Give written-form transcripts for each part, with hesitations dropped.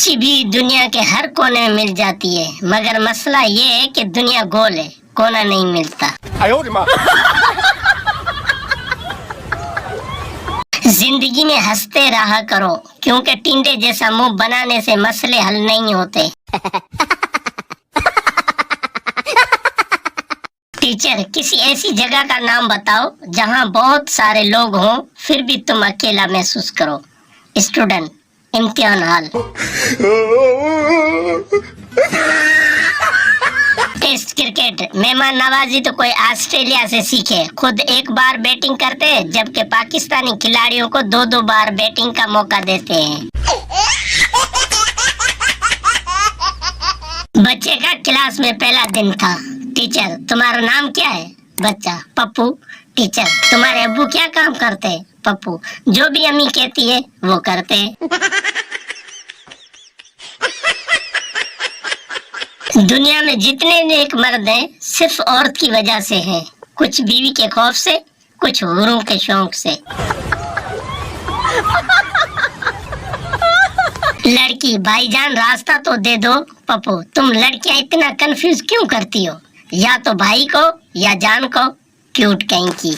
कुर्सी भी दुनिया के हर कोने में मिल जाती है, मगर मसला ये है कि दुनिया गोल है, कोना नहीं मिलता। जिंदगी में हंसते रहा करो, क्योंकि टिंडे जैसा मुंह बनाने से मसले हल नहीं होते। टीचर, किसी ऐसी जगह का नाम बताओ जहां बहुत सारे लोग हों फिर भी तुम अकेला महसूस करो। स्टूडेंट, इम्तिहान हॉल। टेस्ट क्रिकेट, मेहमान नवाजी तो कोई ऑस्ट्रेलिया से सीखे, खुद एक बार बैटिंग करते हैं जबकि पाकिस्तानी खिलाड़ियों को दो दो बार बैटिंग का मौका देते हैं। बच्चे का क्लास में पहला दिन था। टीचर, तुम्हारा नाम क्या है? बच्चा, पप्पू। टीचर, तुम्हारे अब्बू क्या काम करते हैं? पप्पू, जो भी अम्मी कहती है वो करते हैं। दुनिया में जितने नेक मर्द हैं सिर्फ औरत की वजह से हैं, कुछ बीवी के खौफ से, कुछ हूरों के शौक से। लड़की, भाईजान रास्ता तो दे दो। पप्पू, तुम लड़कियां इतना कंफ्यूज क्यों करती हो? या तो भाई को या जान को, क्यूट कहीं की।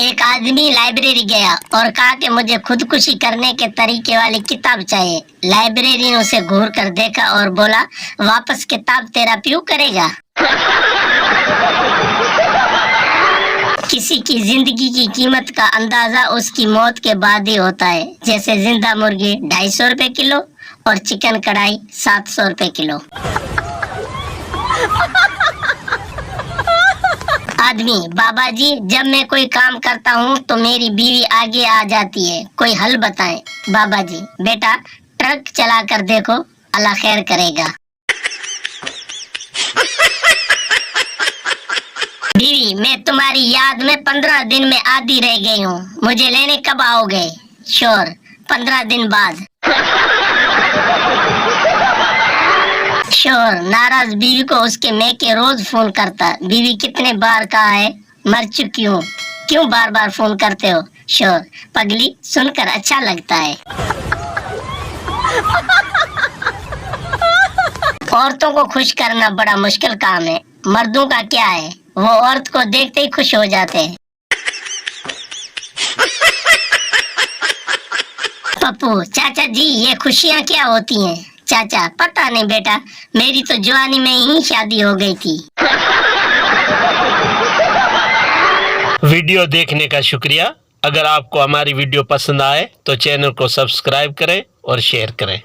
एक आदमी लाइब्रेरी गया और कहा कि मुझे खुदकुशी करने के तरीके वाली किताब चाहिए। लाइब्रेरी ने उसे घूर कर देखा और बोला, वापस किताब तेरा प्यू करेगा। किसी की जिंदगी की कीमत का अंदाजा उसकी मौत के बाद ही होता है, जैसे जिंदा मुर्गी 250 रुपए किलो और चिकन कढ़ाई 700 रुपए किलो। आदमी, बाबा जी, जब मैं कोई काम करता हूँ तो मेरी बीवी आगे आ जाती है, कोई हल बताएं। बाबा जी, बेटा ट्रक चला कर देखो, अल्लाह खैर करेगा। बीवी, मैं तुम्हारी याद में 15 दिन में आधी रह गई हूँ, मुझे लेने कब आओगे? श्योर, 15 दिन बाद। श्योर, नाराज बीवी को उसके मैके रोज फोन करता। बीवी, कितने बार कहा है मर चुकी हूँ, क्यों बार बार फोन करते हो? श्योर, पगली, सुनकर अच्छा लगता है। औरतों को खुश करना बड़ा मुश्किल काम है, मर्दों का क्या है, वो औरत को देखते ही खुश हो जाते हैं। पप्पू, चाचा जी, ये खुशियाँ क्या होती हैं? चाचा, पता नहीं बेटा, मेरी तो जवानी में ही शादी हो गई थी। वीडियो देखने का शुक्रिया। अगर आपको हमारी वीडियो पसंद आए तो चैनल को सब्सक्राइब करें और शेयर करें।